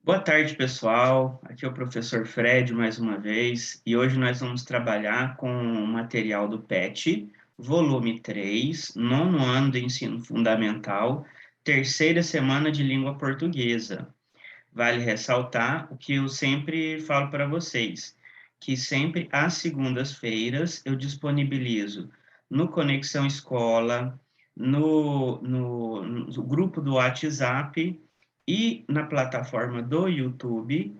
Boa tarde, pessoal. Aqui é o professor Fred mais uma vez, e hoje nós vamos trabalhar com o material do PET, volume 3, nono ano do ensino fundamental, terceira semana de língua portuguesa. Vale ressaltar o que eu sempre falo para vocês, que sempre às segundas-feiras eu disponibilizo no Conexão Escola, no grupo do WhatsApp e na plataforma do YouTube,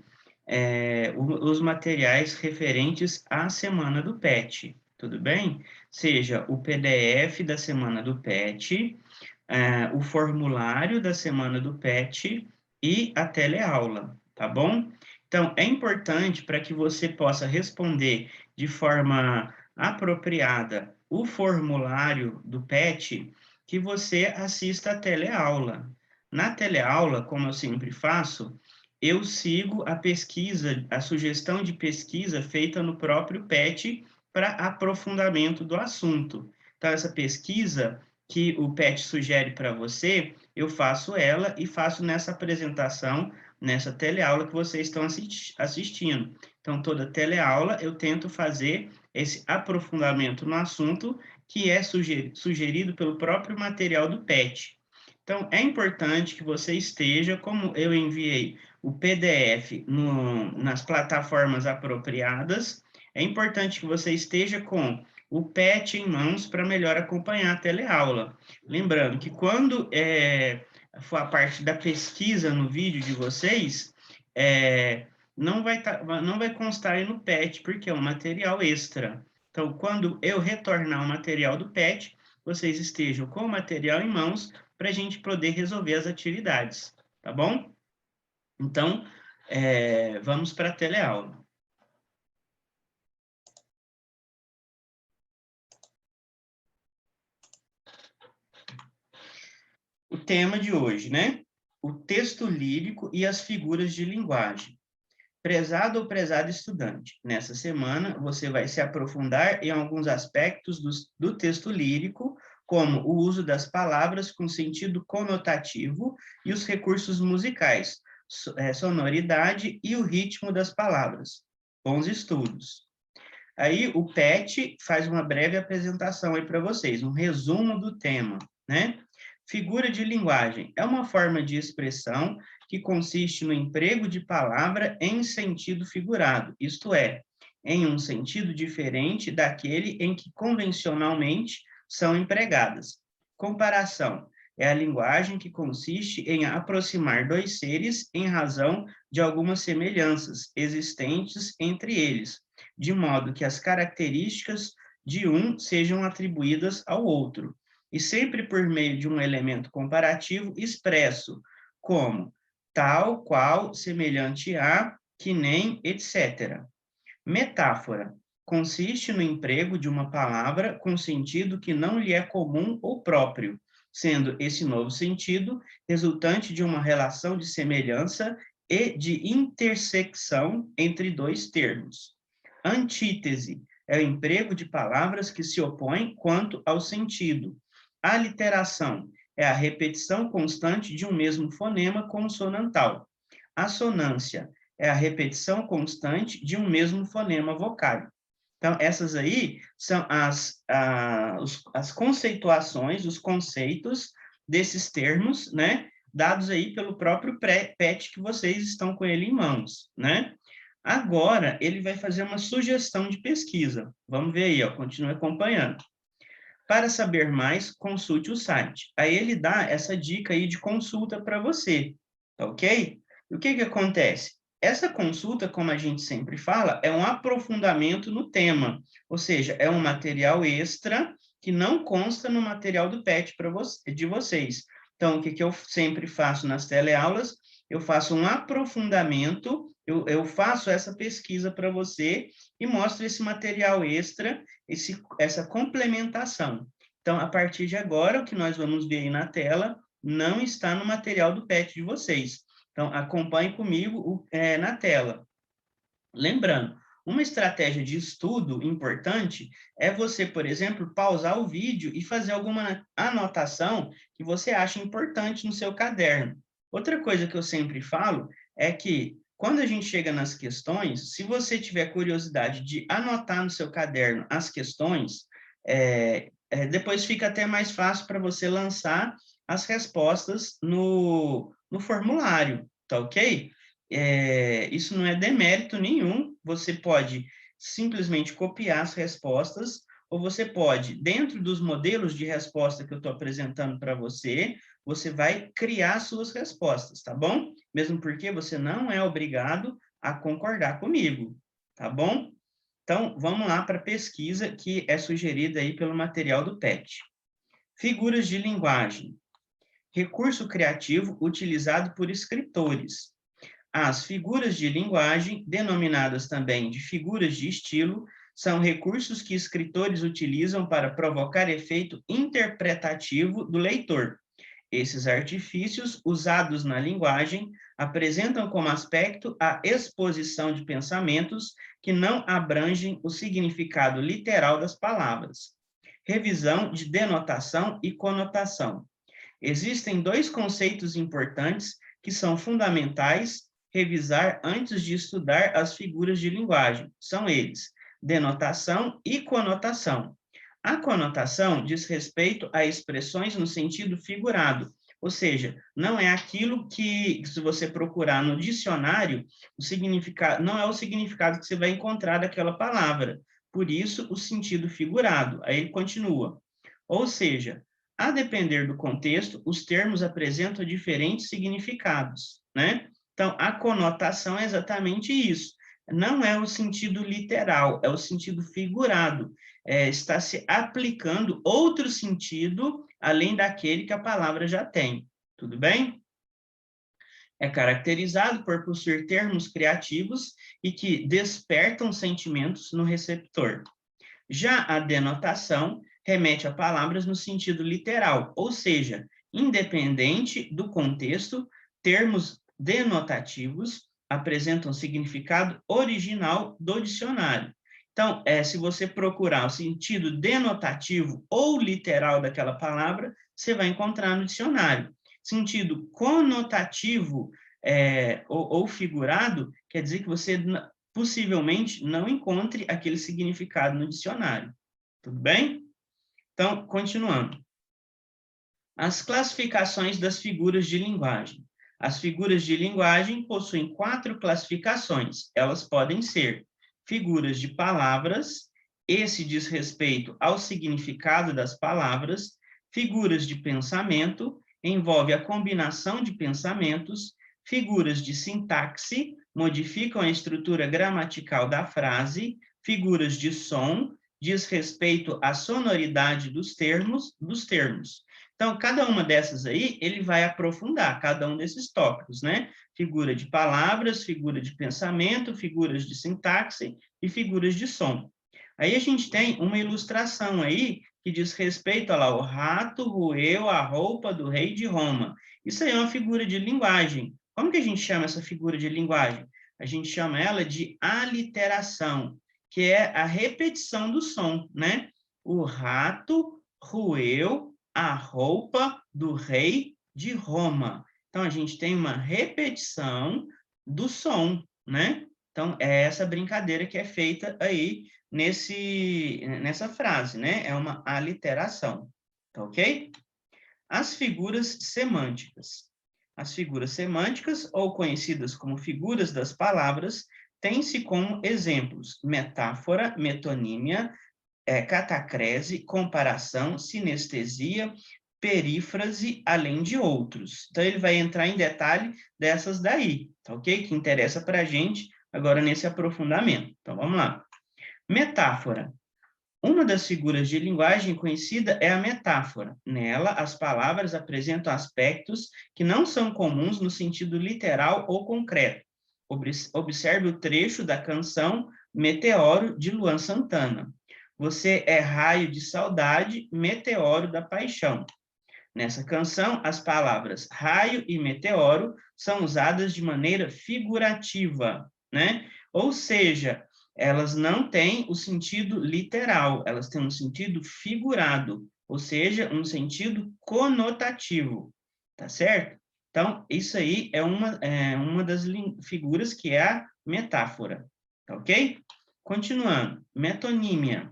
os materiais referentes à semana do PET, tudo bem? Seja o PDF da semana do PET, o formulário da semana do PET e a teleaula, tá bom? Então, é importante para que você possa responder de forma apropriada o formulário do PET, que você assista a teleaula. Na teleaula, como eu sempre faço, eu sigo a pesquisa, a sugestão de pesquisa feita no próprio PET para aprofundamento do assunto. Então, essa pesquisa que o PET sugere para você, eu faço ela e faço nessa apresentação, nessa teleaula que vocês estão assistindo. Então, toda teleaula eu tento fazer esse aprofundamento no assunto que é sugerido pelo próprio material do PET. Então, é importante que você esteja, como eu enviei o PDF nas plataformas apropriadas, é importante que você esteja com o PET em mãos para melhor acompanhar a teleaula. Lembrando que quando for a parte da pesquisa no vídeo de vocês, não vai constar aí no PET, porque é um material extra. Então, quando eu retornar o material do PET, vocês estejam com o material em mãos para a gente poder resolver as atividades, tá bom? Então, vamos para a teleaula. O tema de hoje, né? O texto lírico e as figuras de linguagem. Prezado ou prezado estudante, nessa semana você vai se aprofundar em alguns aspectos do texto lírico, como o uso das palavras com sentido conotativo e os recursos musicais, sonoridade e o ritmo das palavras. Bons estudos. Aí o PET faz uma breve apresentação aí para vocês, um resumo do tema, né? Figura de linguagem é uma forma de expressão que consiste no emprego de palavra em sentido figurado, isto é, em um sentido diferente daquele em que convencionalmente são empregadas. Comparação é a linguagem que consiste em aproximar dois seres em razão de algumas semelhanças existentes entre eles, de modo que as características de um sejam atribuídas ao outro, e sempre por meio de um elemento comparativo expresso, como tal, qual, semelhante a, que nem, etc. Metáfora consiste no emprego de uma palavra com sentido que não lhe é comum ou próprio, sendo esse novo sentido resultante de uma relação de semelhança e de intersecção entre dois termos. Antítese é o emprego de palavras que se opõem quanto ao sentido. Aliteração é a repetição constante de um mesmo fonema consonantal. Assonância é a repetição constante de um mesmo fonema vocálico. Então, essas aí são as conceituações, os conceitos desses termos, né, dados aí pelo próprio PET que vocês estão com ele em mãos, né? Agora, ele vai fazer uma sugestão de pesquisa. Vamos ver aí, ó, continue acompanhando. Para saber mais, consulte o site. Aí ele dá essa dica aí de consulta para você, tá ok? E o que que acontece? Essa consulta, como a gente sempre fala, é um aprofundamento no tema, ou seja, é um material extra que não consta no material do PET de vocês. Então, o que que eu sempre faço nas teleaulas? Eu faço um aprofundamento, eu faço essa pesquisa para você e mostro esse material extra, essa complementação. Então, a partir de agora, o que nós vamos ver aí na tela não está no material do PET de vocês. Então, acompanhe comigo na tela. Lembrando, uma estratégia de estudo importante é você, por exemplo, pausar o vídeo e fazer alguma anotação que você acha importante no seu caderno. Outra coisa que eu sempre falo é que, quando a gente chega nas questões, se você tiver curiosidade de anotar no seu caderno as questões, depois fica até mais fácil para você lançar as respostas no formulário, tá ok? Isso não é demérito nenhum, você pode simplesmente copiar as respostas, ou você pode, dentro dos modelos de resposta que eu estou apresentando para você, você vai criar suas respostas, tá bom? Mesmo porque você não é obrigado a concordar comigo, tá bom? Então, vamos lá para a pesquisa que é sugerida aí pelo material do PET. Figuras de linguagem. Recurso criativo utilizado por escritores. As figuras de linguagem, denominadas também de figuras de estilo, são recursos que escritores utilizam para provocar efeito interpretativo do leitor. Esses artifícios, usados na linguagem, apresentam como aspecto a exposição de pensamentos que não abrangem o significado literal das palavras. Revisão de denotação e conotação. Existem dois conceitos importantes que são fundamentais revisar antes de estudar as figuras de linguagem. São eles: denotação e conotação. A conotação diz respeito a expressões no sentido figurado, ou seja, não é aquilo que, se você procurar no dicionário, o significado, não é o significado que você vai encontrar daquela palavra. Por isso, o sentido figurado. Aí ele continua. Ou seja, a depender do contexto, os termos apresentam diferentes significados, né? Então, a conotação é exatamente isso. Não é o sentido literal, é o sentido figurado. Está se aplicando outro sentido além daquele que a palavra já tem. Tudo bem? É caracterizado por possuir termos criativos e que despertam sentimentos no receptor. Já a denotação remete a palavras no sentido literal, ou seja, independente do contexto, termos denotativos apresentam significado original do dicionário. Então, se você procurar o sentido denotativo ou literal daquela palavra, você vai encontrar no dicionário. Sentido conotativo ou figurado quer dizer que você possivelmente não encontre aquele significado no dicionário. Tudo bem? Então, continuando. As classificações das figuras de linguagem. As figuras de linguagem possuem 4 classificações. Elas podem ser figuras de palavras, esse diz respeito ao significado das palavras, figuras de pensamento, envolve a combinação de pensamentos, figuras de sintaxe, modificam a estrutura gramatical da frase, figuras de som, diz respeito à sonoridade dos termos. Então, cada uma dessas aí, ele vai aprofundar cada um desses tópicos, né? Figura de palavras, figura de pensamento, figuras de sintaxe e figuras de som. Aí a gente tem uma ilustração aí que diz respeito, olha lá, o rato roeu a roupa do rei de Roma. Isso aí é uma figura de linguagem. Como que a gente chama essa figura de linguagem? A gente chama ela de aliteração, que é a repetição do som, né? O rato roeu a roupa do rei de Roma. Então, a gente tem uma repetição do som, né? Então, é essa brincadeira que é feita aí nessa frase, né? É uma aliteração, tá ok? As figuras semânticas. As figuras semânticas, ou conhecidas como figuras das palavras, têm-se como exemplos metáfora, metonímia, catacrese, comparação, sinestesia, perífrase, além de outros. Então, ele vai entrar em detalhe dessas daí, tá ok? Que interessa para a gente agora nesse aprofundamento. Então, vamos lá. Metáfora. Uma das figuras de linguagem conhecida é a metáfora. Nela, as palavras apresentam aspectos que não são comuns no sentido literal ou concreto. Observe o trecho da canção Meteoro, de Luan Santana. Você é raio de saudade, meteoro da paixão. Nessa canção, as palavras raio e meteoro são usadas de maneira figurativa, né? Ou seja, elas não têm o sentido literal, elas têm um sentido figurado, ou seja, um sentido conotativo, tá certo? Então, isso aí é uma das figuras que é a metáfora, tá ok? Continuando, metonímia.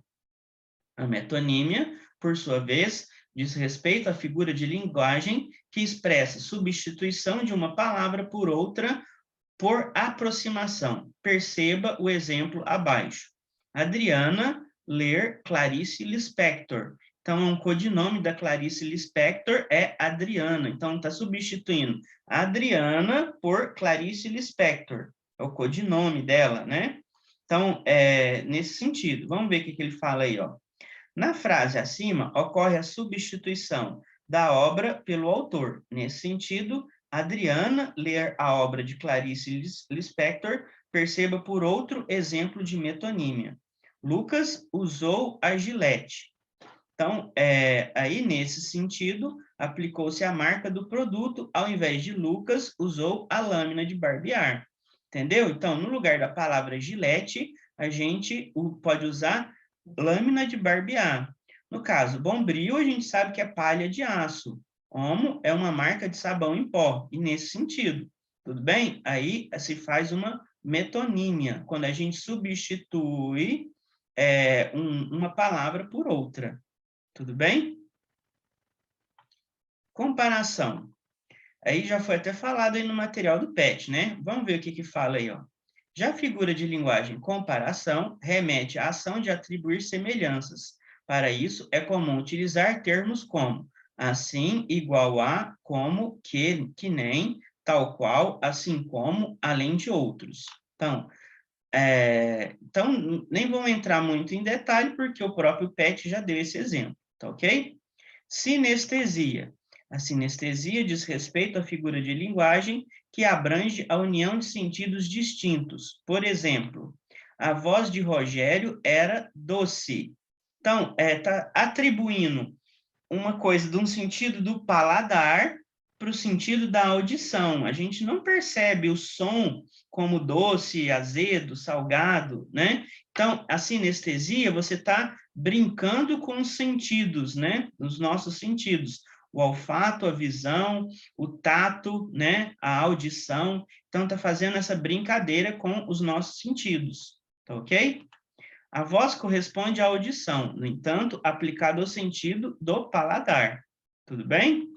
A metonímia, por sua vez, diz respeito à figura de linguagem que expressa substituição de uma palavra por outra por aproximação. Perceba o exemplo abaixo. Adriana ler Clarice Lispector. Então, é um codinome da Clarice Lispector, é Adriana. Então, está substituindo Adriana por Clarice Lispector. É o codinome dela, né? Então, nesse sentido. Vamos ver o que ele fala aí, ó. Na frase acima, ocorre a substituição da obra pelo autor. Nesse sentido, Adriana ler a obra de Clarice Lispector, perceba por outro exemplo de metonímia. Lucas usou a gilete. Então, aí, nesse sentido, aplicou-se a marca do produto, ao invés de Lucas, usou a lâmina de barbear. Entendeu? Então, no lugar da palavra gilete, a gente pode usar lâmina de barbear. No caso, Bombril, a gente sabe que é palha de aço. Omo é uma marca de sabão em pó, e nesse sentido, tudo bem? Aí se faz uma metonímia, quando a gente substitui uma palavra por outra. Tudo bem? Comparação. Aí já foi até falado aí no material do PET, né? Vamos ver o que fala aí, ó. Já a figura de linguagem comparação remete à ação de atribuir semelhanças. Para isso, é comum utilizar termos como assim, igual a, como, que nem, tal qual, assim como, além de outros. Então, nem vou entrar muito em detalhe, porque o próprio PET já deu esse exemplo, tá ok? Sinestesia. A sinestesia diz respeito à figura de linguagem que abrange a união de sentidos distintos. Por exemplo, a voz de Rogério era doce. Então, está atribuindo uma coisa de um sentido do paladar para o sentido da audição. A gente não percebe o som como doce, azedo, salgado, né? Então, a sinestesia, você está brincando com os sentidos, né? Os nossos sentidos. O olfato, a visão, o tato, né? A audição. Então, está fazendo essa brincadeira com os nossos sentidos, tá ok? A voz corresponde à audição, no entanto, aplicada ao sentido do paladar. Tudo bem?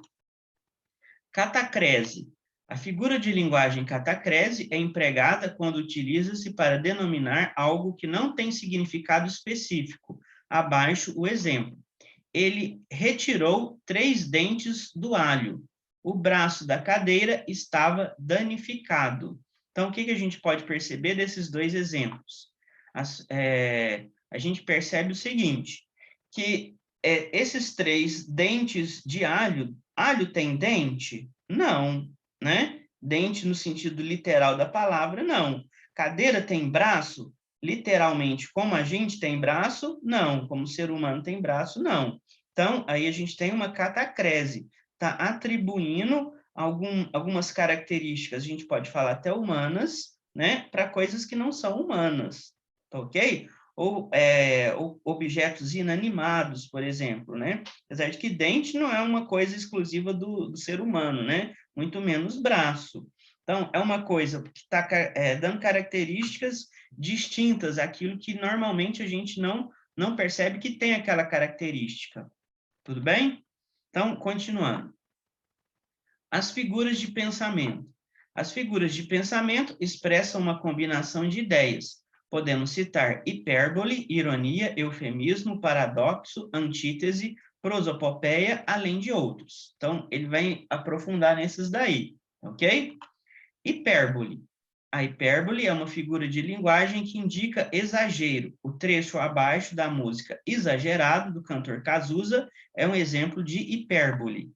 Catacrese. A figura de linguagem catacrese é empregada quando utiliza-se para denominar algo que não tem significado específico. Abaixo o exemplo. Ele retirou 3 dentes do alho. O braço da cadeira estava danificado. Então, o que a gente pode perceber desses dois exemplos? A gente percebe o seguinte, que esses 3 dentes de alho, alho tem dente? Não, né? Dente no sentido literal da palavra, não. Cadeira tem braço? Literalmente, como a gente tem braço? Não. Como o ser humano tem braço? Não. Então, aí a gente tem uma catacrese, está atribuindo algumas características, a gente pode falar até humanas, né, para coisas que não são humanas, tá ok? Ou objetos inanimados, por exemplo, né? Apesar de que dente não é uma coisa exclusiva do ser humano, né? Muito menos braço. Então, é uma coisa que está dando características distintas àquilo que normalmente a gente não percebe que tem aquela característica. Tudo bem? Então, continuando. As figuras de pensamento. As figuras de pensamento expressam uma combinação de ideias. Podemos citar hipérbole, ironia, eufemismo, paradoxo, antítese, prosopopeia, além de outros. Então, ele vai aprofundar nesses daí, ok? Hipérbole. A hipérbole é uma figura de linguagem que indica exagero. O trecho abaixo da música Exagerado, do cantor Cazuza, é um exemplo de hipérbole.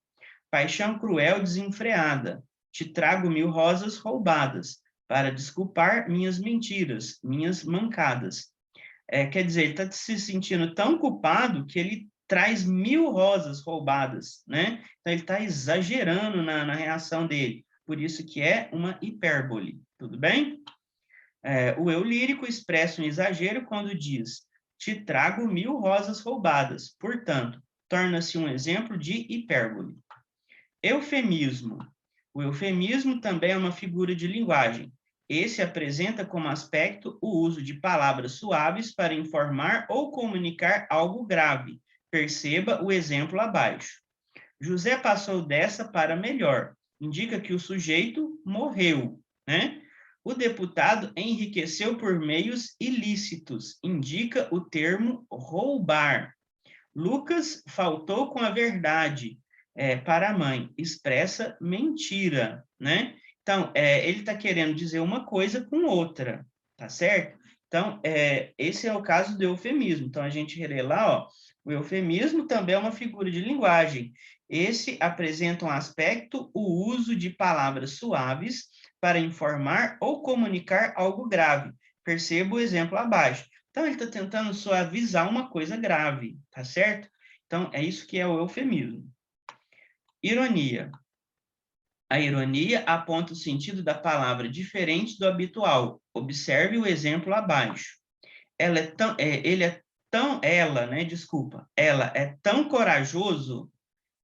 Paixão cruel desenfreada. Te trago 1000 rosas roubadas, para desculpar minhas mentiras, minhas mancadas. Quer dizer, ele está se sentindo tão culpado que ele traz 1000 rosas roubadas, né? Então, ele está exagerando na reação dele. Por isso que é uma hipérbole, tudo bem? O eu lírico expressa um exagero quando diz te trago 1000 rosas roubadas. Portanto, torna-se um exemplo de hipérbole. Eufemismo. O eufemismo também é uma figura de linguagem. Esse apresenta como aspecto o uso de palavras suaves para informar ou comunicar algo grave. Perceba o exemplo abaixo. José passou dessa para melhor. Indica que o sujeito morreu, né? O deputado enriqueceu por meios ilícitos. Indica o termo roubar. Lucas faltou com a verdade para a mãe. Expressa mentira, né? Então, ele está querendo dizer uma coisa com outra, tá certo? Então, esse é o caso do eufemismo. Então, a gente relê lá, ó, o eufemismo também é uma figura de linguagem. Esse apresenta um aspecto, o uso de palavras suaves para informar ou comunicar algo grave. Perceba o exemplo abaixo. Então, ele está tentando suavizar uma coisa grave, tá certo? Então, é isso que é o eufemismo. Ironia. A ironia aponta o sentido da palavra diferente do habitual. Observe o exemplo abaixo. Ela é tão corajoso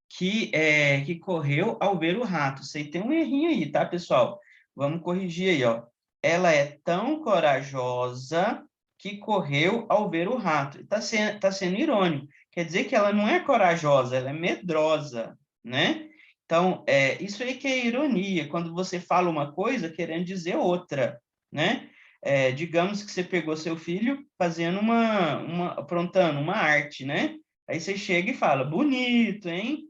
que correu ao ver o rato. Isso aí tem um errinho aí, tá, pessoal? Vamos corrigir aí, ó. Ela é tão corajosa que correu ao ver o rato. Tá sendo irônico. Quer dizer que ela não é corajosa, ela é medrosa, né? Então, isso aí que é ironia, quando você fala uma coisa querendo dizer outra, né? Digamos que você pegou seu filho fazendo aprontando uma arte, né? Aí você chega e fala, bonito, hein?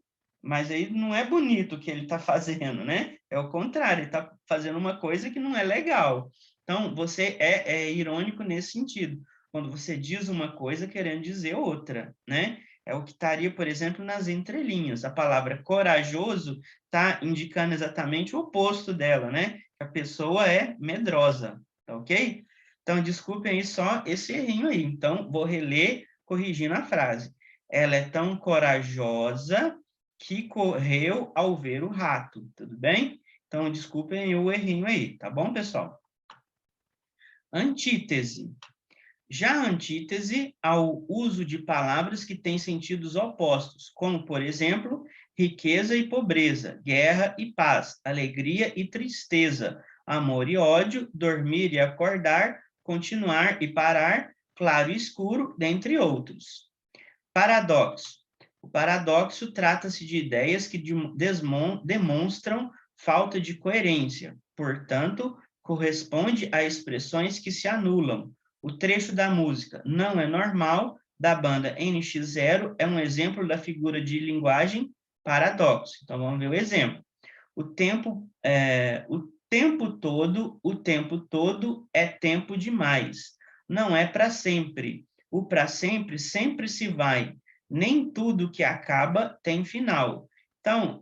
Mas aí não é bonito o que ele está fazendo, né? É o contrário, ele está fazendo uma coisa que não é legal. Então, você é irônico nesse sentido, quando você diz uma coisa querendo dizer outra, né? É o que estaria, por exemplo, nas entrelinhas. A palavra corajoso está indicando exatamente o oposto dela, né? A pessoa é medrosa, tá ok? Então, desculpem aí só esse errinho aí. Então, vou reler corrigindo a frase. Ela é tão corajosa que correu ao ver o rato, tudo bem? Então, desculpem o errinho aí, tá bom, pessoal? Antítese. Já a antítese ao uso de palavras que têm sentidos opostos, como, por exemplo, riqueza e pobreza, guerra e paz, alegria e tristeza, amor e ódio, dormir e acordar, continuar e parar, claro e escuro, dentre outros. Paradoxo. O paradoxo trata-se de ideias que demonstram falta de coerência, portanto, corresponde a expressões que se anulam. O trecho da música Não é Normal, da banda NX0, é um exemplo da figura de linguagem paradoxo. Então, vamos ver o exemplo. O tempo todo é tempo demais. Não é para sempre. O para sempre sempre se vai. Nem tudo que acaba tem final. Então,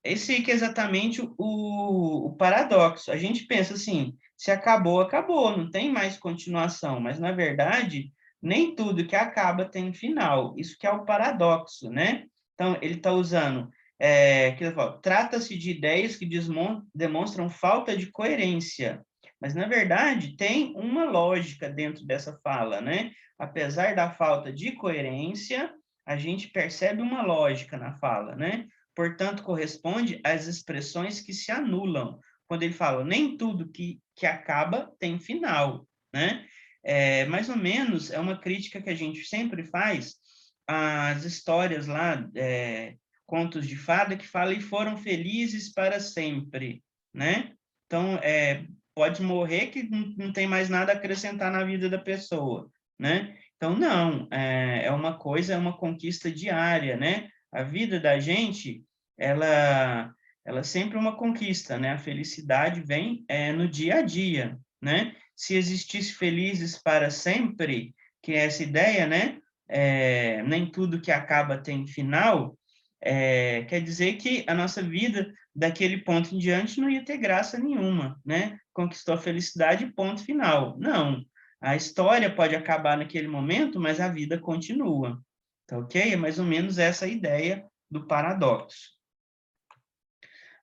esse que é exatamente o paradoxo. A gente pensa assim, se acabou, acabou, não tem mais continuação. Mas, na verdade, nem tudo que acaba tem final. Isso que é o paradoxo, né? Então, ele está usando trata-se de ideias que demonstram falta de coerência, mas, na verdade, tem uma lógica dentro dessa fala, né? Apesar da falta de coerência, a gente percebe uma lógica na fala, né? Portanto, corresponde às expressões que se anulam. Quando ele fala, nem tudo que acaba tem final, né? Mais ou menos, é uma crítica que a gente sempre faz às histórias lá, contos de fada que falam e foram felizes para sempre, né? Então, pode morrer que não tem mais nada a acrescentar na vida da pessoa, né? Então, não, é uma conquista diária, né? A vida da gente, ela sempre é uma conquista, né? A felicidade vem no dia a dia, né? Se existisse felizes para sempre, que é essa ideia, né? Nem tudo que acaba tem final, quer dizer que a nossa vida, daquele ponto em diante, não ia ter graça nenhuma, né? Conquistou a felicidade, ponto final. Não. A história pode acabar naquele momento, mas a vida continua. Tá ok? É mais ou menos essa a ideia do paradoxo.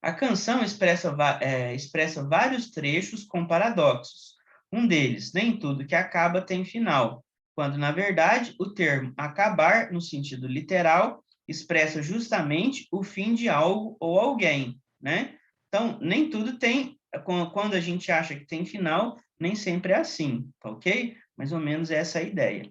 A canção expressa vários trechos com paradoxos. Um deles, nem tudo que acaba tem final, quando, na verdade, o termo acabar, no sentido literal, expressa justamente o fim de algo ou alguém. né? Então, nem tudo tem, quando a gente acha que tem final, nem sempre é assim, tá ok? Mais ou menos essa é a ideia.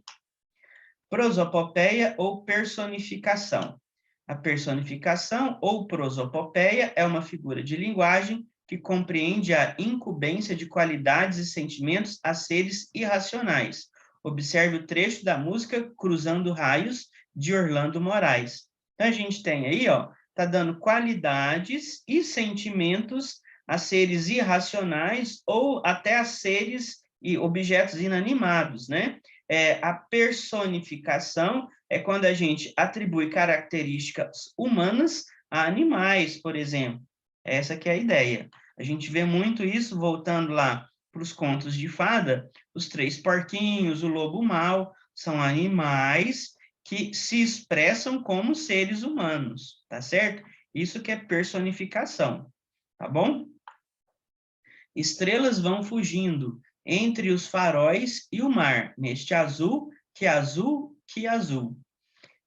Prosopopeia ou personificação. A personificação ou prosopopeia é uma figura de linguagem que compreende a incumbência de qualidades e sentimentos a seres irracionais. Observe o trecho da música Cruzando Raios, de Orlando Moraes. Então, a gente tem aí, ó, tá dando qualidades e sentimentos a seres irracionais ou até a seres e objetos inanimados, né? A personificação é quando a gente atribui características humanas a animais, por exemplo. Essa que é a ideia. A gente vê muito isso voltando lá para os contos de fada, os três porquinhos, o lobo mau, são animais que se expressam como seres humanos, tá certo? Isso que é personificação, tá bom? Estrelas vão fugindo entre os faróis e o mar, neste azul, que azul, que azul,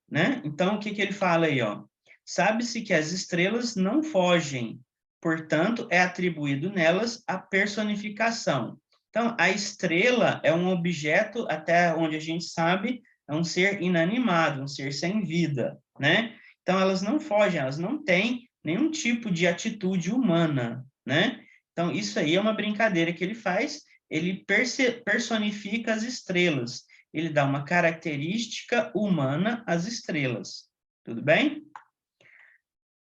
né? Então, o que ele fala aí, ó? Sabe-se que as estrelas não fogem, portanto, é atribuído nelas a personificação. Então, a estrela é um objeto, até onde a gente sabe, é um ser inanimado, um ser sem vida, né? Então, elas não fogem, elas não têm nenhum tipo de atitude humana, né? Então, isso aí é uma brincadeira que ele faz, ele personifica as estrelas, ele dá uma característica humana às estrelas, tudo bem?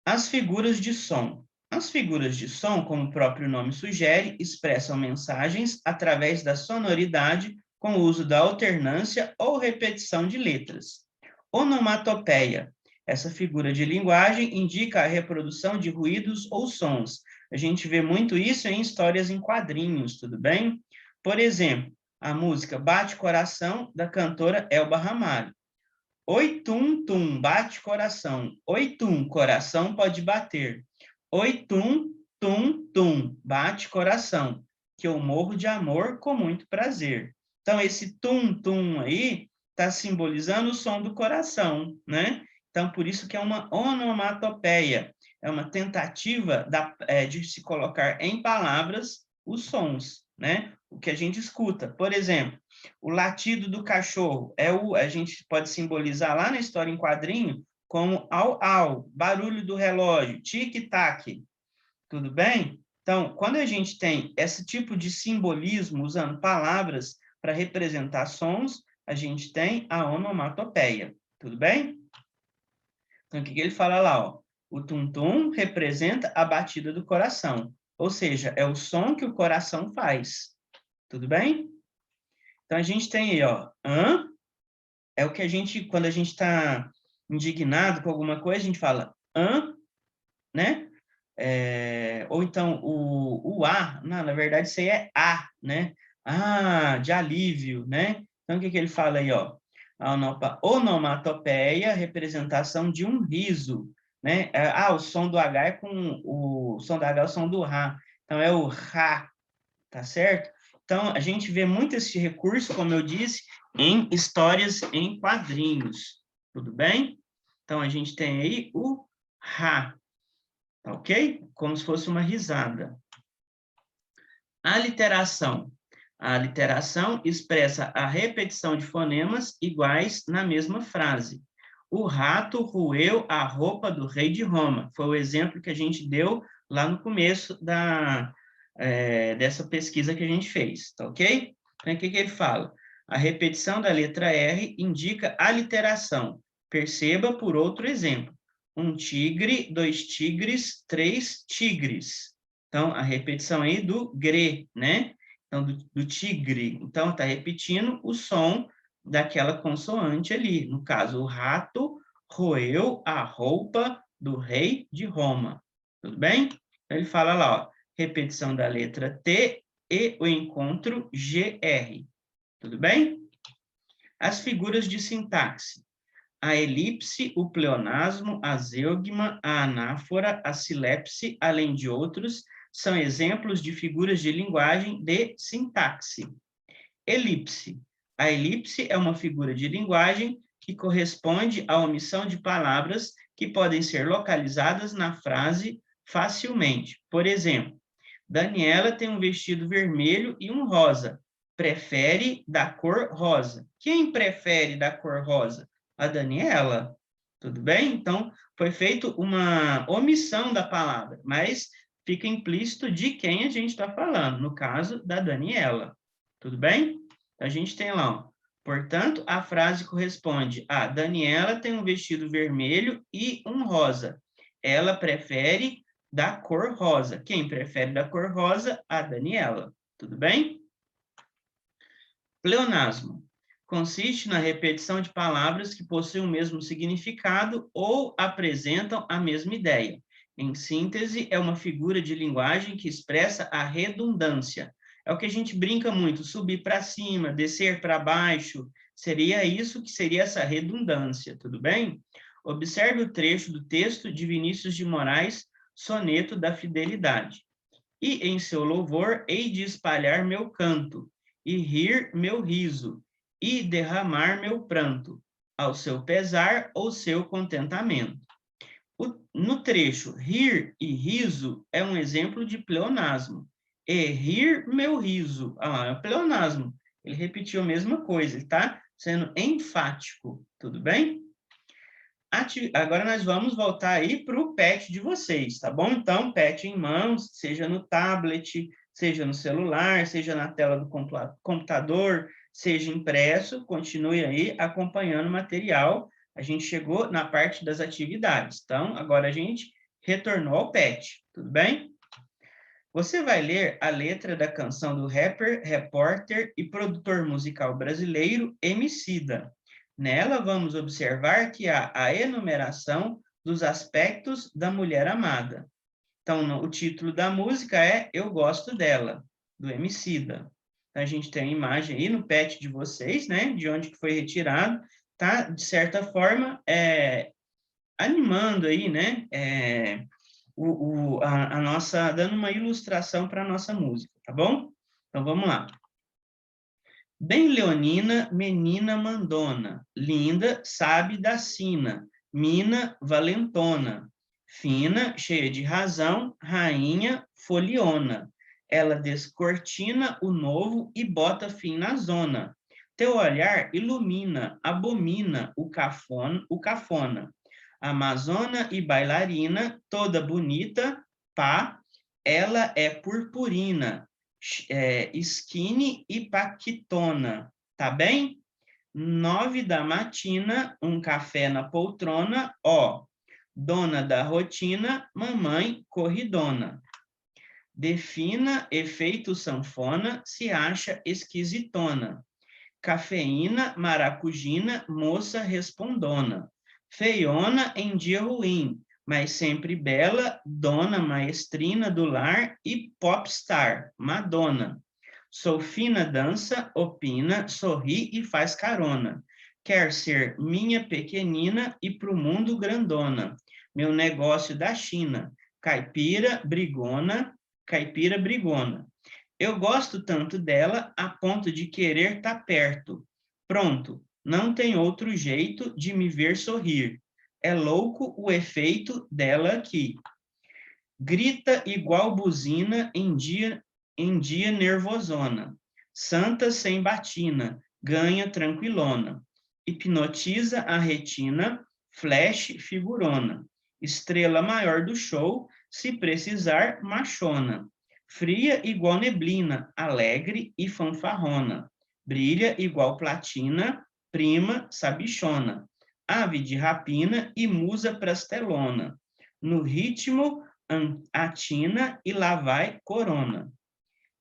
As figuras de som. As figuras de som, como o próprio nome sugere, expressam mensagens através da sonoridade com o uso da alternância ou repetição de letras. Onomatopeia. Essa figura de linguagem indica a reprodução de ruídos ou sons. A gente vê muito isso em histórias em quadrinhos, tudo bem? Por exemplo, a música Bate Coração, da cantora Elba Ramalho. Oi, tum, tum, bate coração. Oi, tum, coração pode bater. Oi, tum, tum, tum, bate coração. Que eu morro de amor com muito prazer. Então, esse tum, tum aí está simbolizando o som do coração, né? Então, por isso que é uma onomatopeia. É uma tentativa de se colocar em palavras os sons, né? O que a gente escuta. Por exemplo, o latido do cachorro a gente pode simbolizar lá na história em quadrinho como au-au, barulho do relógio, tic-tac, tudo bem? Então, quando a gente tem esse tipo de simbolismo usando palavras para representar sons, a gente tem a onomatopeia, tudo bem? Então, o que ele fala lá? Ó? O tum-tum representa a batida do coração, ou seja, é o som que o coração faz, tudo bem? Então, a gente tem aí, ó, é o que a gente, quando a gente está indignado com alguma coisa, a gente fala, né? Ou então, o a, não, na verdade, isso aí é a, né? Ah, de alívio, né? Então, o que ele fala aí, ó? A onomatopeia, representação de um riso, né? O som do H é com o som do H é o som do Rá. Então, é o Rá, tá certo? Então, a gente vê muito esse recurso, como eu disse, em histórias em quadrinhos, tudo bem? Então, a gente tem aí o Rá, tá ok? Como se fosse uma risada. Aliteração. A aliteração expressa a repetição de fonemas iguais na mesma frase. O rato roeu a roupa do rei de Roma. Foi o exemplo que a gente deu lá no começo dessa pesquisa que a gente fez, tá ok? Então, o que ele fala? A repetição da letra R indica aliteração. Perceba por outro exemplo. Um tigre, dois tigres, três tigres. Então, a repetição aí do gre, né? Então, do tigre. Então, está repetindo o som daquela consoante ali. No caso, o rato roeu a roupa do rei de Roma. Tudo bem? Então, ele fala lá, ó, repetição da letra T e o encontro GR. Tudo bem? As figuras de sintaxe. A elipse, o pleonasmo, a zeugma, a anáfora, a silepse, além de outros, são exemplos de figuras de linguagem de sintaxe. Elipse. A elipse é uma figura de linguagem que corresponde à omissão de palavras que podem ser localizadas na frase facilmente. Por exemplo, Daniela tem um vestido vermelho e um rosa. Prefere da cor rosa. Quem prefere da cor rosa? A Daniela. Tudo bem? Então, foi feita uma omissão da palavra, mas fica implícito de quem a gente está falando, no caso da Daniela. Tudo bem? A gente tem lá, ó, portanto, a frase corresponde a Daniela tem um vestido vermelho e um rosa. Ela prefere da cor rosa. Quem prefere da cor rosa? A Daniela. Tudo bem? Pleonasmo. Consiste na repetição de palavras que possuem o mesmo significado ou apresentam a mesma ideia. Em síntese, é uma figura de linguagem que expressa a redundância. É o que a gente brinca muito, subir para cima, descer para baixo. Seria isso que seria essa redundância, tudo bem? Observe o trecho do texto de Vinícius de Moraes, Soneto da Fidelidade. E em seu louvor hei de espalhar meu canto, e rir meu riso, e derramar meu pranto, ao seu pesar ou seu contentamento. No trecho, rir e riso é um exemplo de pleonasmo. E rir meu riso, é pleonasmo. Ele repetiu a mesma coisa, ele está sendo enfático, tudo bem? Agora nós vamos voltar aí para o PET de vocês, tá bom? Então, PET em mãos, seja no tablet, seja no celular, seja na tela do computador, seja impresso, continue aí acompanhando o material. A gente chegou na parte das atividades, então agora a gente retornou ao PET, tudo bem? Você vai ler a letra da canção do rapper, repórter e produtor musical brasileiro Emicida. Nela, vamos observar que há a enumeração dos aspectos da mulher amada. Então, o título da música é Eu Gosto Dela, do Emicida. Então, a gente tem a imagem aí no PET de vocês, né, de onde que foi retirado, tá, de certa forma, animando aí, né, a nossa, dando uma ilustração para a nossa música, tá bom? Então, vamos lá. Bem leonina, menina mandona, linda, sabe da sina, mina valentona, fina, cheia de razão, rainha foliona. Ela descortina o novo e bota fim na zona. Teu olhar ilumina, abomina o cafona. Amazona e bailarina, toda bonita, pá, ela é purpurina, skinny e paquitona, tá bem? 9 da matina, um café na poltrona, ó, dona da rotina, mamãe corridona. Defina, efeito sanfona, se acha esquisitona. Cafeína, maracujina, moça respondona. Feiona em dia ruim, mas sempre bela, dona maestrina do lar e popstar, Madonna. Sou fina dança, opina, sorri e faz carona. Quer ser minha pequenina e pro mundo grandona. Meu negócio da China, caipira brigona. Eu gosto tanto dela a ponto de querer estar perto. Pronto, não tem outro jeito de me ver sorrir. É louco o efeito dela aqui. Grita igual buzina em dia nervosona. Santa sem batina, ganha tranquilona. Hipnotiza a retina, flash figurona. Estrela maior do show, se precisar, machona. Fria igual neblina, alegre e fanfarrona. Brilha igual platina, prima, sabichona. Ave de rapina e musa prastelona. No ritmo, atina e lá vai corona.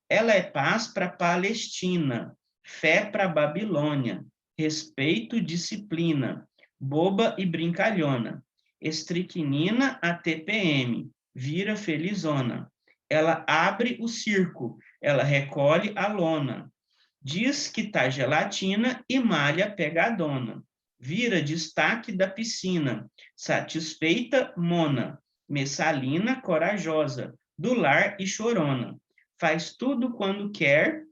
Ela é paz para Palestina, fé para Babilônia, respeito, disciplina, boba e brincalhona. Estricnina a TPM, vira felizona. Ela abre o circo, ela recolhe a lona. Diz que tá gelatina e malha pegadona. Vira destaque da piscina, satisfeita mona. Messalina corajosa, do lar e chorona. Faz tudo quando quer,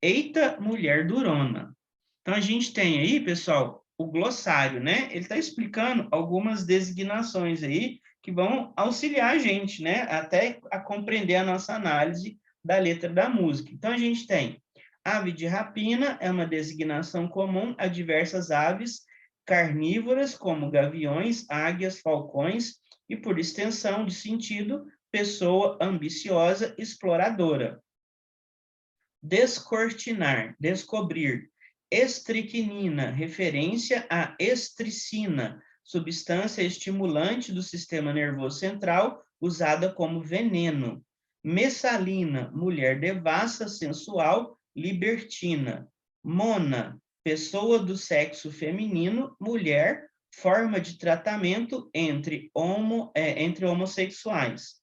eita mulher durona. Então, a gente tem aí, pessoal, o glossário, né? Ele está explicando algumas designações aí que vão auxiliar a gente, né, até a compreender a nossa análise da letra da música. Então, a gente tem ave de rapina, é uma designação comum a diversas aves carnívoras, como gaviões, águias, falcões, e, por extensão de sentido, pessoa ambiciosa, exploradora. Descortinar, descobrir. Estricnina, referência à estricina, substância estimulante do sistema nervoso central, usada como veneno. Messalina, mulher devassa, sensual, libertina. Mona, pessoa do sexo feminino, mulher, forma de tratamento entre homossexuais.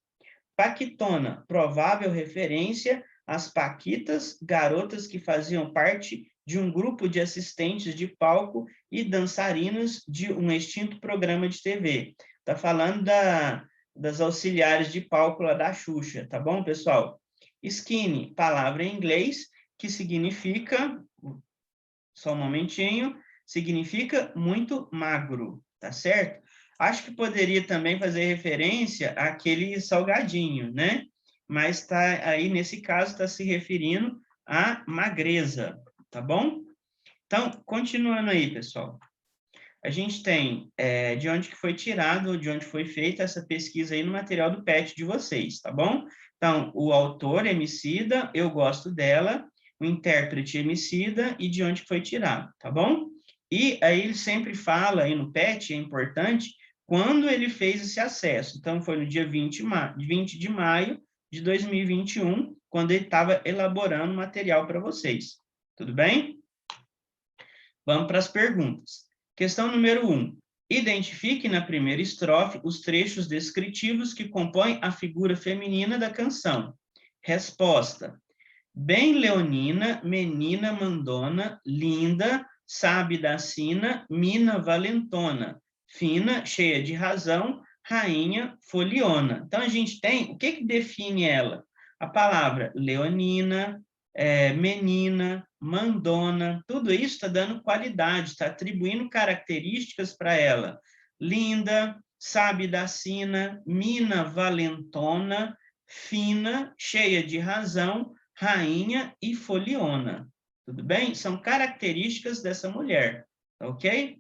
Paquitona, provável referência às paquitas, garotas que faziam parte de um grupo de assistentes de palco e dançarinos de um extinto programa de TV. Está falando das auxiliares de palco lá da Xuxa, tá bom, pessoal? Skinny, palavra em inglês que significa, só um momentinho, significa muito magro, tá certo? Acho que poderia também fazer referência àquele salgadinho, né? Mas tá aí, nesse caso, está se referindo à magreza, tá bom? Então, continuando aí, pessoal. A gente tem de onde que foi tirado, de onde foi feita essa pesquisa aí no material do PET de vocês, tá bom? Então, o autor, Emicida, eu gosto dela, o intérprete, Emicida, e de onde foi tirado, tá bom? E aí ele sempre fala aí no PET, é importante, quando ele fez esse acesso. Então, foi no dia 20 de maio de 2021, quando ele estava elaborando material para vocês. Tudo bem? Vamos para as perguntas. Questão número 1. Identifique na primeira estrofe os trechos descritivos que compõem a figura feminina da canção. Resposta. Bem leonina, menina mandona, linda, sabe da sina, mina valentona, fina, cheia de razão, rainha foliona. Então, a gente tem, o que define ela? A palavra leonina, menina, mandona, tudo isso está dando qualidade, está atribuindo características para ela. Linda, sabe da sina, mina valentona, fina, cheia de razão, rainha e foliona. Tudo bem? São características dessa mulher, ok?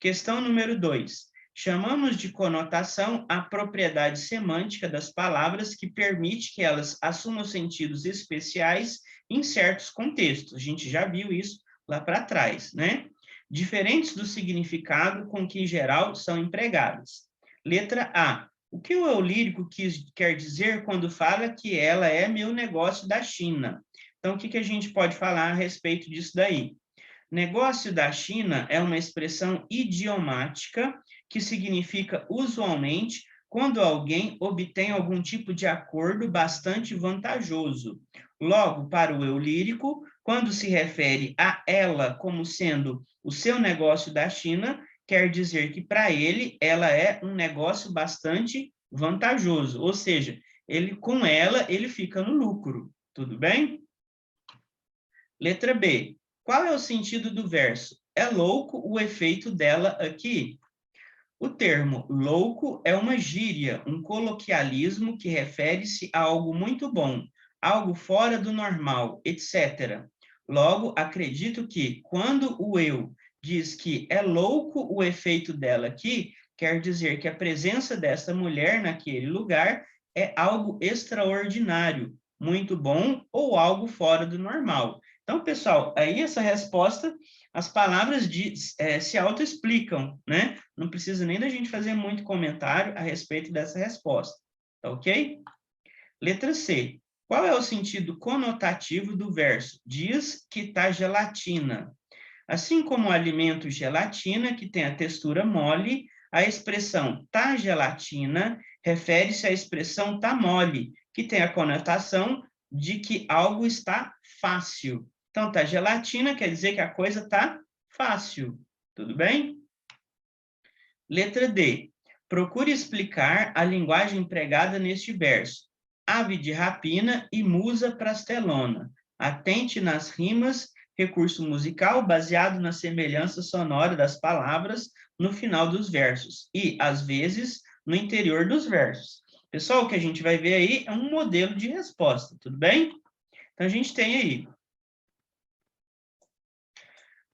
Questão número 2. Chamamos de conotação a propriedade semântica das palavras que permite que elas assumam sentidos especiais em certos contextos. A gente já viu isso lá para trás, né? Diferentes do significado com que, em geral, são empregadas. Letra A. O que o eu lírico quer dizer quando fala que ela é meu negócio da China? Então, o que a gente pode falar a respeito disso daí? Negócio da China é uma expressão idiomática que significa, usualmente, quando alguém obtém algum tipo de acordo bastante vantajoso. Logo, para o eu lírico, quando se refere a ela como sendo o seu negócio da China, quer dizer que para ele ela é um negócio bastante vantajoso, ou seja, com ela ele fica no lucro, tudo bem? Letra B. Qual é o sentido do verso? É louco o efeito dela aqui? O termo louco é uma gíria, um coloquialismo que refere-se a algo muito bom, algo fora do normal, etc. Logo, acredito que, quando o eu diz que é louco o efeito dela aqui, quer dizer que a presença dessa mulher naquele lugar é algo extraordinário, muito bom ou algo fora do normal. Então, pessoal, aí essa resposta, as palavras se autoexplicam, né? Não precisa nem da gente fazer muito comentário a respeito dessa resposta, tá ok? Letra C. Qual é o sentido conotativo do verso? Diz que tá gelatina. Assim como o alimento gelatina, que tem a textura mole, a expressão tá gelatina refere-se à expressão tá mole, que tem a conotação de que algo está fácil. Então, tá gelatina quer dizer que a coisa está fácil. Tudo bem? Letra D. Procure explicar a linguagem empregada neste verso. Ave de rapina e musa prastelona. Atente nas rimas, recurso musical baseado na semelhança sonora das palavras no final dos versos e, às vezes, no interior dos versos. Pessoal, o que a gente vai ver aí é um modelo de resposta, tudo bem? Então, a gente tem aí.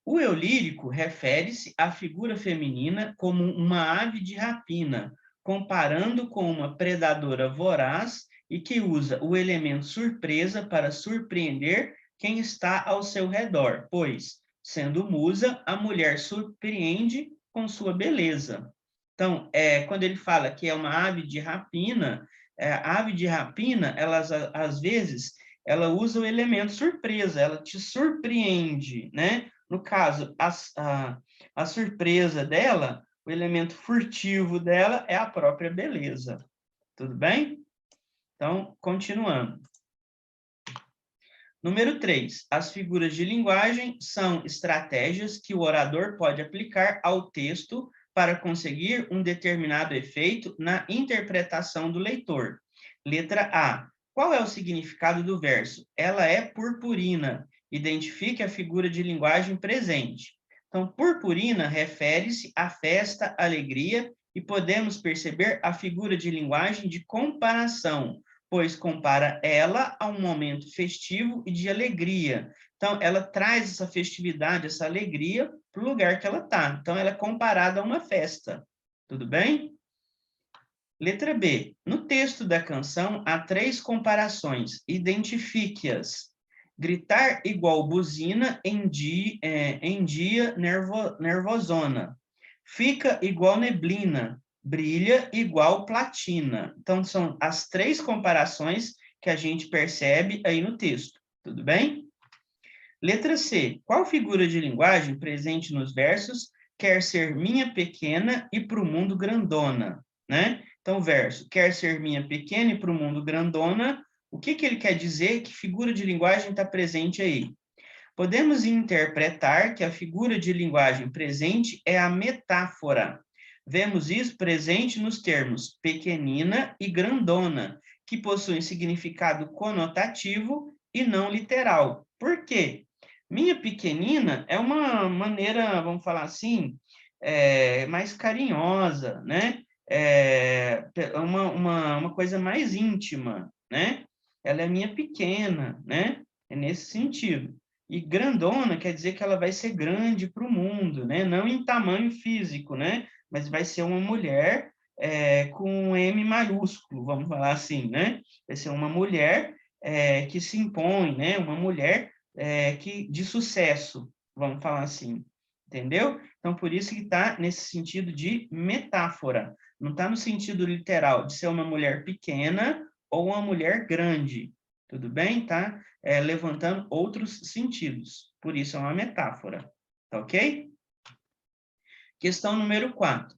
O eu lírico refere-se à figura feminina como uma ave de rapina, comparando com uma predadora voraz e que usa o elemento surpresa para surpreender quem está ao seu redor, pois, sendo musa, a mulher surpreende com sua beleza. Então, quando ele fala que é uma ave de rapina, a ave de rapina, elas, às vezes, ela usa o elemento surpresa, ela te surpreende, né? No caso, a surpresa dela, o elemento furtivo dela é a própria beleza. Tudo bem? Então, continuando. Número 3. As figuras de linguagem são estratégias que o orador pode aplicar ao texto para conseguir um determinado efeito na interpretação do leitor. Letra A. Qual é o significado do verso? Ela é purpurina. Identifique a figura de linguagem presente. Então, purpurina refere-se à festa, alegria, e podemos perceber a figura de linguagem de comparação, pois compara ela a um momento festivo e de alegria. Então, ela traz essa festividade, essa alegria para o lugar que ela está. Então, ela é comparada a uma festa. Tudo bem? Letra B. No texto da canção, há 3 comparações. Identifique-as. Gritar igual buzina em dia nervosona. Fica igual neblina. Brilha igual platina. Então, são as 3 comparações que a gente percebe aí no texto. Tudo bem? Letra C. Qual figura de linguagem presente nos versos quer ser minha pequena e para o mundo grandona? Né? Então, o verso, quer ser minha pequena e para o mundo grandona, o que ele quer dizer? Que figura de linguagem está presente aí? Podemos interpretar que a figura de linguagem presente é a metáfora. Vemos isso presente nos termos pequenina e grandona, que possuem significado conotativo e não literal. Por quê? Minha pequenina é uma maneira, vamos falar assim, mais carinhosa, né? Uma coisa mais íntima, né? Ela é minha pequena, né? É nesse sentido. E grandona quer dizer que ela vai ser grande para o mundo, né? Não em tamanho físico, né? Mas vai ser uma mulher com um M maiúsculo, vamos falar assim, né? Vai ser uma mulher que se impõe, né? Uma mulher de sucesso, vamos falar assim, entendeu? Então, por isso que está nesse sentido de metáfora, não está no sentido literal de ser uma mulher pequena ou uma mulher grande, tudo bem? Tá? Levantando outros sentidos, por isso é uma metáfora, tá ok? Questão número 4.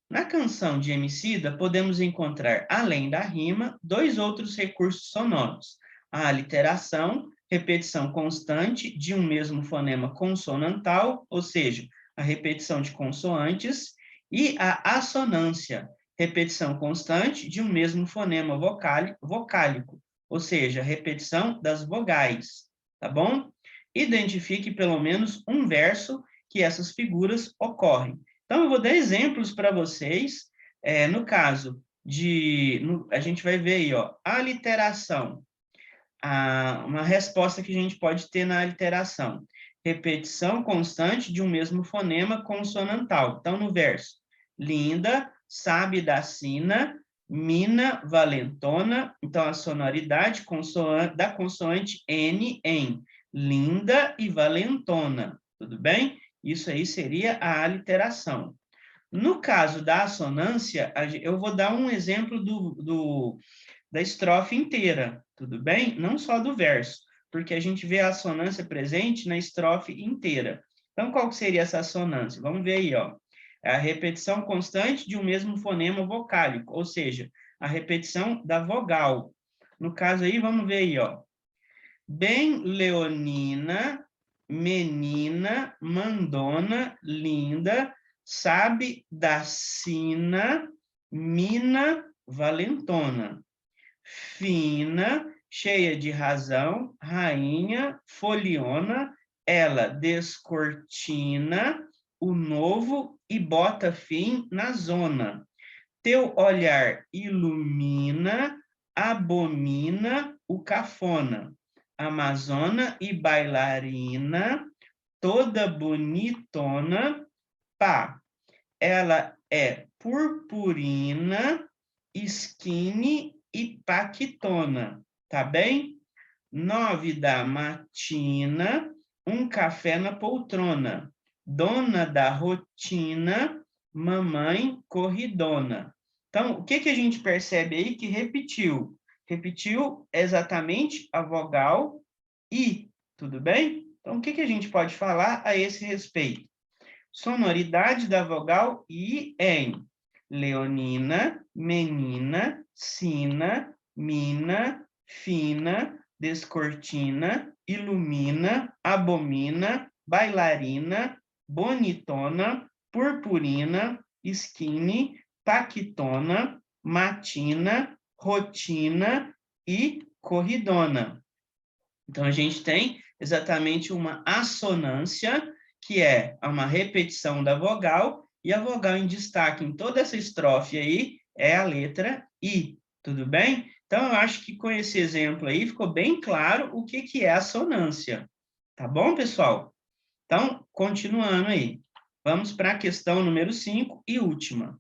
Na canção de Emicida, podemos encontrar, além da rima, 2 outros recursos sonoros. A aliteração, repetição constante de um mesmo fonema consonantal, ou seja, a repetição de consoantes, e a assonância, repetição constante de um mesmo fonema vocálico, ou seja, a repetição das vogais, tá bom? Identifique pelo menos um verso que essas figuras ocorrem. Então, eu vou dar exemplos para vocês. No caso a gente vai ver aí, ó, a aliteração. Uma resposta que a gente pode ter na aliteração. Repetição constante de um mesmo fonema consonantal. Então, no verso, linda, sabe da sina, mina, valentona. Então, a sonoridade da consoante N em linda e valentona. Tudo bem? Isso aí seria a aliteração. No caso da assonância, eu vou dar um exemplo da estrofe inteira, tudo bem? Não só do verso, porque a gente vê a assonância presente na estrofe inteira. Então, qual seria essa assonância? Vamos ver aí, ó. É a repetição constante de um mesmo fonema vocálico, ou seja, a repetição da vogal. No caso aí, vamos ver aí, ó. Bem leonina, menina, mandona, linda, sabe da sina, mina, valentona. Fina, cheia de razão, rainha, foliona, ela descortina o novo e bota fim na zona. Teu olhar ilumina, abomina o cafona. Amazona e bailarina, toda bonitona, pá. Ela é purpurina, skinny e paquitona, tá bem? 9 da matina, um café na poltrona. Dona da rotina, mamãe corridona. Então, o que que a gente percebe aí que repetiu? Repetiu exatamente a vogal I, tudo bem? Então, o que que a gente pode falar a esse respeito? Sonoridade da vogal I em leonina, menina, sina, mina, fina, descortina, ilumina, abomina, bailarina, bonitona, purpurina, skinny, paquitona, matina, rotina e corridona. Então, a gente tem exatamente uma assonância, que é uma repetição da vogal, e a vogal em destaque em toda essa estrofe aí é a letra I, tudo bem? Então, eu acho que com esse exemplo aí ficou bem claro o que que é assonância. Tá bom, pessoal? Então, continuando aí. Vamos para a questão número 5 e última.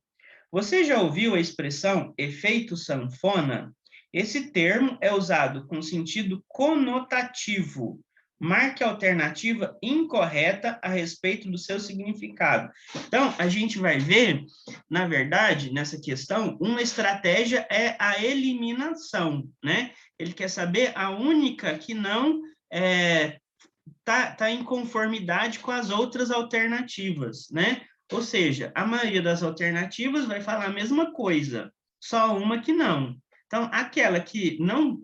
Você já ouviu a expressão efeito sanfona? Esse termo é usado com sentido conotativo. Marque a alternativa incorreta a respeito do seu significado. Então, a gente vai ver, na verdade, nessa questão, uma estratégia é a eliminação, né? Ele quer saber a única que não tá em conformidade com as outras alternativas, né? Ou seja, a maioria das alternativas vai falar a mesma coisa, só uma que não. Então, aquela que não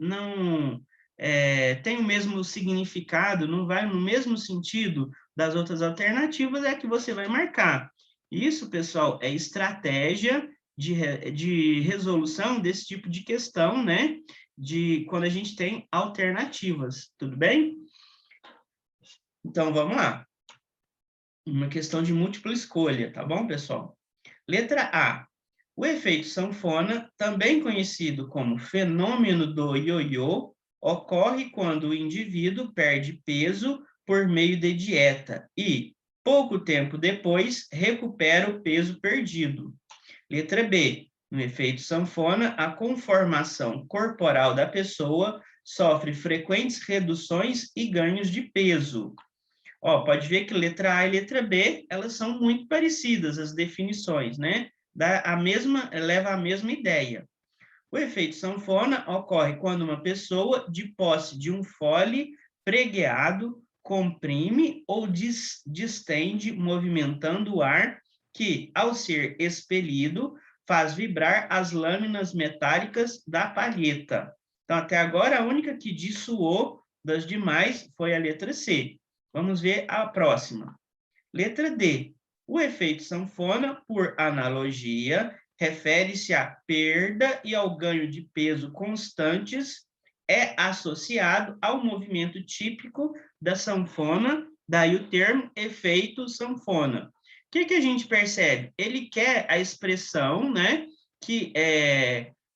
tem o mesmo significado, não vai no mesmo sentido das outras alternativas, é que você vai marcar. Isso, pessoal, é estratégia de resolução desse tipo de questão, né? De quando a gente tem alternativas, tudo bem? Então, vamos lá. Uma questão de múltipla escolha, tá bom, pessoal? Letra A. O efeito sanfona, também conhecido como fenômeno do ioiô, ocorre quando o indivíduo perde peso por meio de dieta e, pouco tempo depois, recupera o peso perdido. Letra B. No efeito sanfona, a conformação corporal da pessoa sofre frequentes reduções e ganhos de peso. Ó, pode ver que letra A e letra B, elas são muito parecidas, as definições, né? Leva a mesma ideia. O efeito sanfona ocorre quando uma pessoa, de posse de um fole pregueado, comprime ou distende, movimentando o ar, que, ao ser expelido, faz vibrar as lâminas metálicas da palheta. Então, até agora, a única que dissuou das demais foi a letra C. Vamos ver a próxima. Letra D. O efeito sanfona, por analogia, refere-se à perda e ao ganho de peso constantes, é associado ao movimento típico da sanfona, daí o termo efeito sanfona. O que a gente percebe? Ele quer a expressão, né, que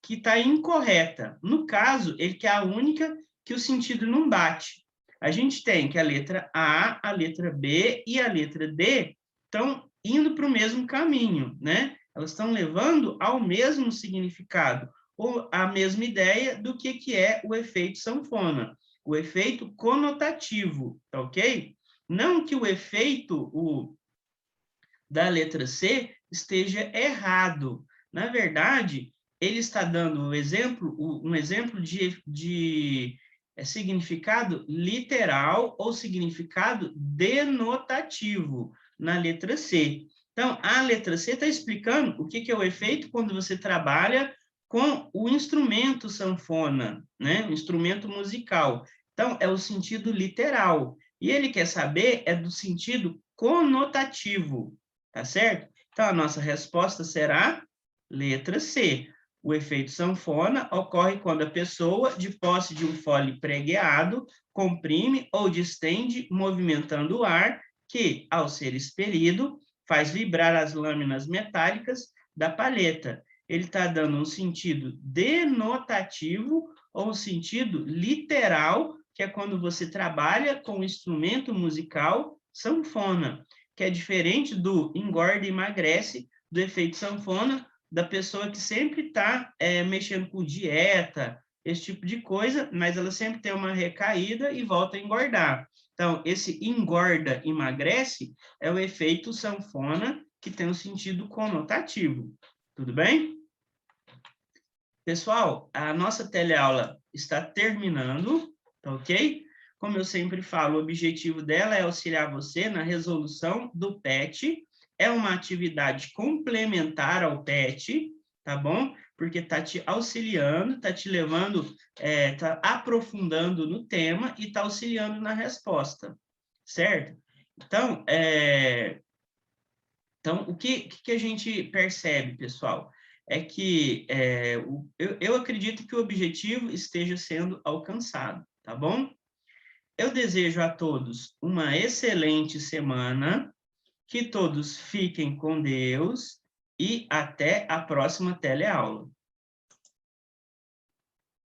está incorreta. No caso, ele quer a única que o sentido não bate. A gente tem que a letra A, a letra B e a letra D estão indo para o mesmo caminho, né? Elas estão levando ao mesmo significado, ou a mesma ideia do que é o efeito sanfona, o efeito conotativo, tá ok? Não que o efeito da letra C esteja errado. Na verdade, ele está dando um exemplo de significado literal ou significado denotativo na letra C. Então, a letra C está explicando o que é o efeito quando você trabalha com o instrumento sanfona, né? O instrumento musical. Então, é o sentido literal. E ele quer saber do sentido conotativo, tá certo? Então, a nossa resposta será letra C. O efeito sanfona ocorre quando a pessoa, de posse de um fole pregueado, comprime ou distende, movimentando o ar, que, ao ser expelido, faz vibrar as lâminas metálicas da palheta. ele está dando um sentido denotativo ou um sentido literal, que é quando você trabalha com o instrumento musical sanfona, que é diferente do engorda e emagrece, do efeito sanfona, da pessoa que sempre está mexendo com dieta, esse tipo de coisa, mas ela sempre tem uma recaída e volta a engordar. Então, esse engorda, emagrece, é o efeito sanfona, que tem um sentido conotativo. Tudo bem? Pessoal, a nossa teleaula está terminando, tá ok? Como eu sempre falo, o objetivo dela é auxiliar você na resolução do PET. É uma atividade complementar ao PET, tá bom? Porque está te auxiliando, está te levando, está aprofundando no tema e está auxiliando na resposta, certo? Então, o que a gente percebe, pessoal? É que eu acredito que o objetivo esteja sendo alcançado, tá bom? Eu desejo a todos uma excelente semana, que todos fiquem com Deus e até a próxima teleaula.